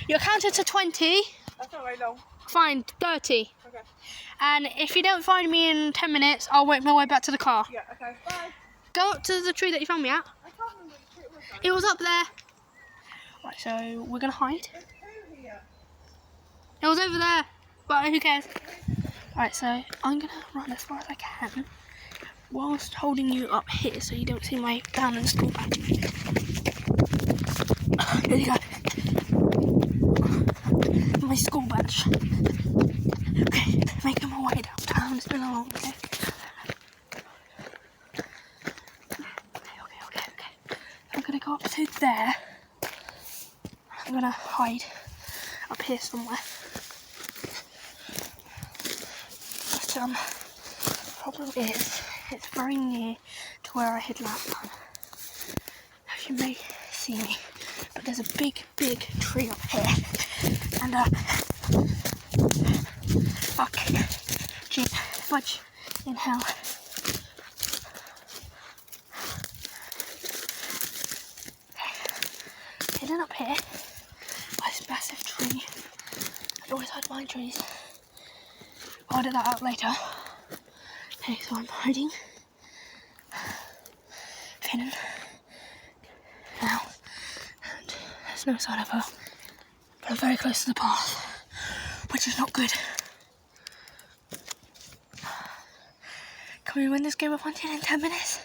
You're counted to 20. That's not very long. Fine, 30. Okay. And if you don't find me in 10 minutes, I'll work my way back to the car. Yeah, okay. Bye. Go up to the tree that you found me at. I can't remember which tree it was. It was up there. Right, so we're going to hide. There's two here. It was over there, but who cares? Right, so I'm going to run as far as I can whilst holding you up here so you don't see my down and school bag. There you go. My school badge. Okay, making my way downtown. It's been a long day. Okay. I'm gonna go up to there. I'm gonna hide up here somewhere. But problem is, it's very near to where I hid last time. As you may see me, but there's a big tree up here, and fuck, gee, fudge in hell. Hidden up here by this massive tree. I always hide behind trees. I'll edit that out later. Okay, so I'm hiding. Hidden. Now. And there's no sign of her. But I'm very close to the path, which is not good. Can we win this game of hunting in 10 minutes?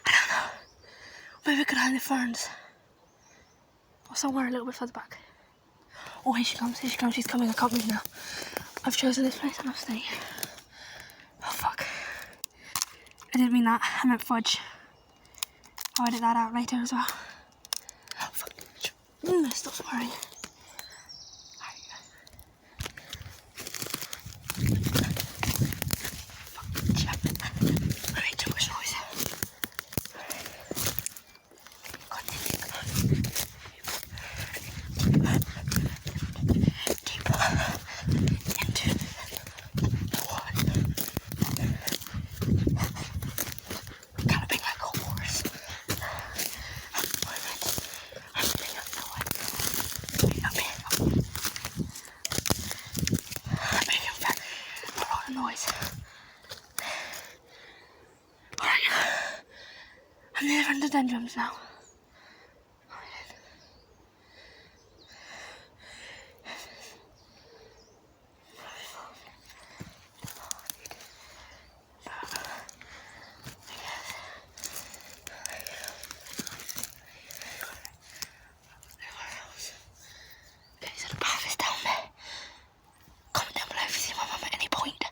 I don't know. Maybe we could hide in the ferns. Or somewhere a little bit further back. Oh, here she comes, she's coming, I can't move now. I've chosen this place and I'll stay. Oh, fuck. I didn't mean that, I meant fudge. I'll edit that out later as well. Oh, fuck. Stop swearing. I made too much noise. I'm near the rhododendrons now. Okay, so the path is down there. Comment down below if you see my mum at any point.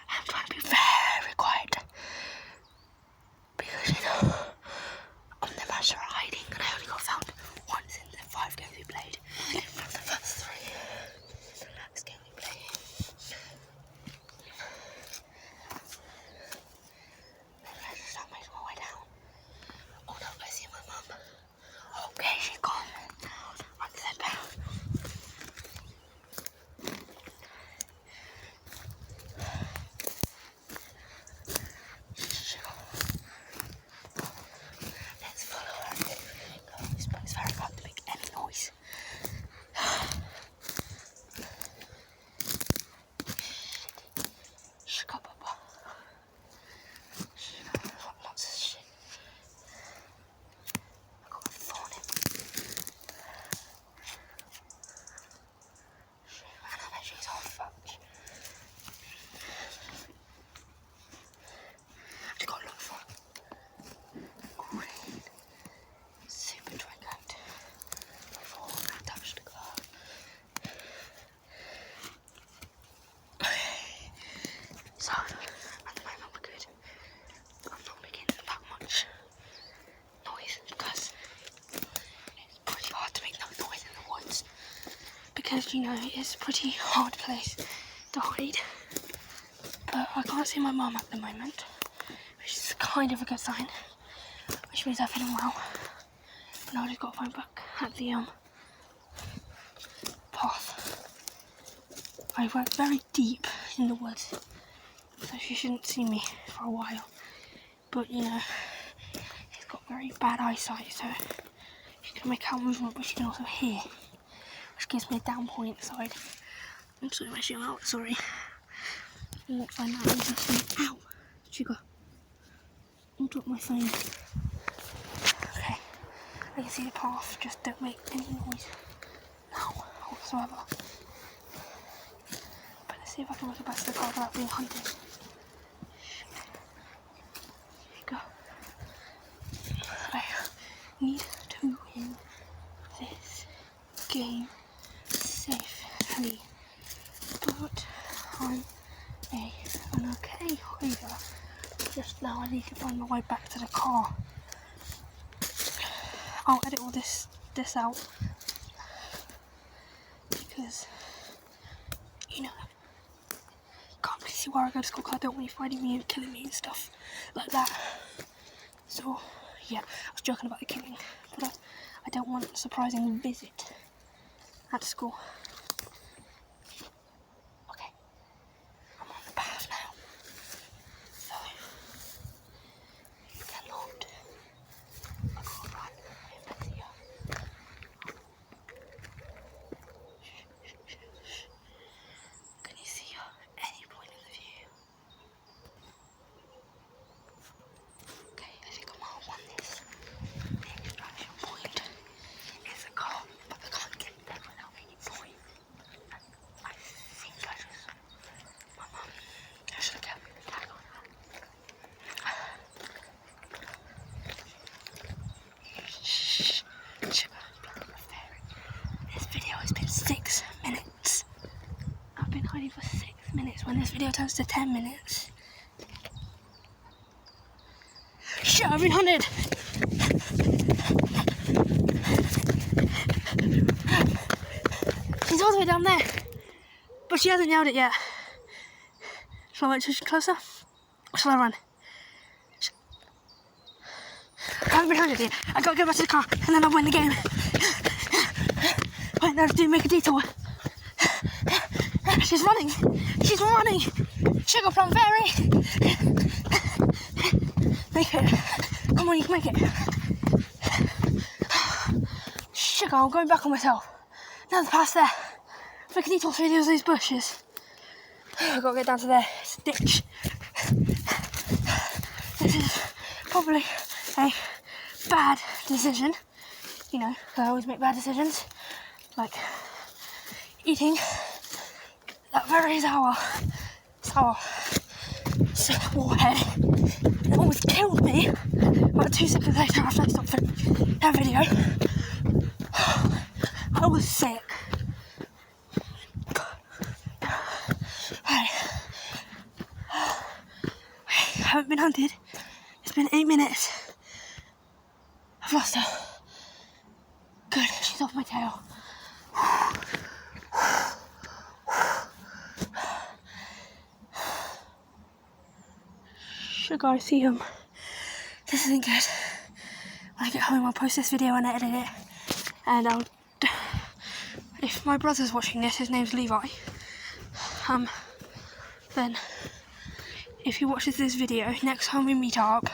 I'm trying to be very quiet. Because, you know, I'm the master at hiding and I only got found once in the 5 games we played. From the first 3. The last game we played. Let's start making my way down. Oh no, I see my mum. Okay, she's gone. Right, sit down. Let's follow her. This place is very hard to make any noise. Shut up, Papa. Lots of shit. I got a thorn in. I know that she's all fucked. I just got to look for green, super twinked before I touch the car. So, at the moment we're good. I'm not making that much noise because it's pretty hard to make no noise in the woods. Because, you know, it's a pretty hard place to hide. But I can't see my mum at the moment, which is kind of a good sign, which means I'm feeling well. But now I've just got to find back at the path. I went very deep in the woods, so she shouldn't see me for a while. But, you know, she's got very bad eyesight, so she can make out movement, but she can also hear, which gives me a down point side. I'm sorry, my shoe out, sorry. You won't find that interesting. Ow! Sugar. I'll drop my phone. Okay. I can see the path, just don't make any noise now whatsoever. But let's see if I can make it back to the car without being hunted. Here you go. I need to win this game safely. But I'm an okay rider. Just now I need to find my way back to the car. I'll edit all this out because, you know, can't really see where I go to school because I don't want you finding me and killing me and stuff like that. So yeah, I was joking about the killing, but I don't want a surprising visit at school. Okay, I'm on the path now, so you cannot. I can't run if I see you. Can you see you at any point in the view? Okay, I think I'm on this. The extraction point is a car, but I can't get there without making noise. I think I just... My mum, I should have kept the tag on that. Shh. Sugar, this video has been 6 minutes. I've been hiding for 6 minutes when this video turns to 10 minutes. Shit, I've been hunted! She's all the way down there, but she hasn't yelled it yet. Shall I wait till she's closer? Or shall I run? I haven't been hunted yet. I gotta go back to the car and then I'll win the game. Wait, no, do make a detour. She's running! She's running! Sugar Plum Fairy! Make it. Come on, you can make it. Sugar, I'm going back on myself. Now the path's there. Make a detour through these bushes. I've got to get down to there. It's a ditch. This is probably a bad decision. You know, I always make bad decisions. Like eating that very sour warhead that almost killed me about 2 seconds later after I stopped that video. I was sick. Right. I haven't been hunted. It's been 8 minutes. I've lost her. Good, she's off my tail. Sugar, I see him. This isn't good. When I get home, I'll post this video and edit it. And if my brother's watching this, his name's Levi. Then if he watches this video, next time we meet up,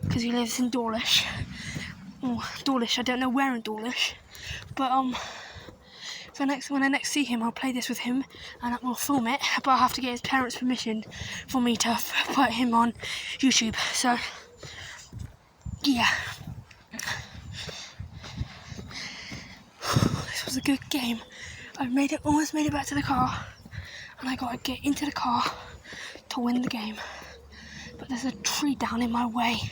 because he lives in Dawlish. Dawlish, I don't know where in Dawlish, but so when I next see him, I'll play this with him and we'll film it, but I'll have to get his parents' permission for me to put him on YouTube. So yeah, this was a good game. I almost made it back to the car, and I gotta get into the car to win the game. But there's a tree down in my way.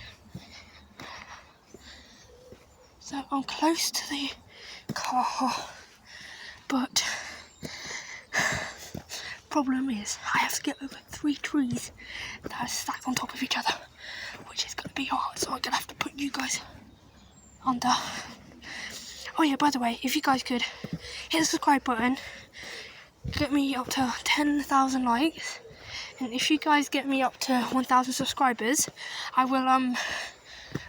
So I'm close to the car, but problem is I have to get over 3 trees that are stacked on top of each other, which is going to be hard, so I'm going to have to put you guys under. Oh yeah, by the way, if you guys could hit the subscribe button, get me up to 10,000 likes, and if you guys get me up to 1,000 subscribers, I will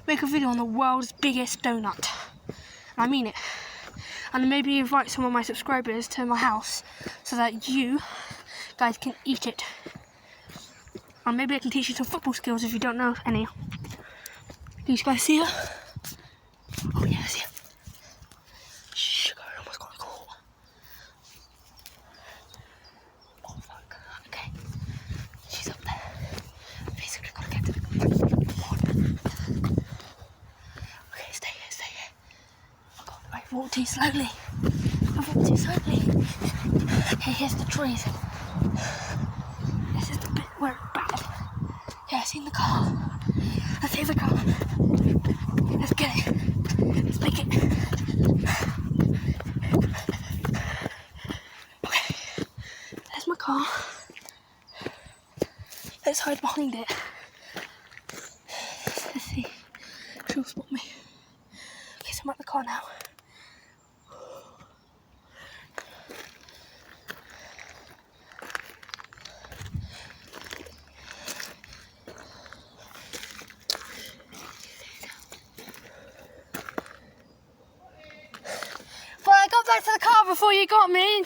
make a video on the world's biggest donut. And I mean it. And maybe invite some of my subscribers to my house so that you guys can eat it. And maybe I can teach you some football skills if you don't know any. Do you guys see her? Oh yeah, I see her. Sugar, I almost got caught. too slowly. I've walked too slowly. Okay, here's the trees. This is the bit where it's bad. Yeah, I've seen the car. Let's see the car. Let's get it. Let's make it. Okay, there's my car. Let's hide behind it. Let's see. She'll spot me. Okay, so I'm at the car now. Well, I got back to the car before you got me.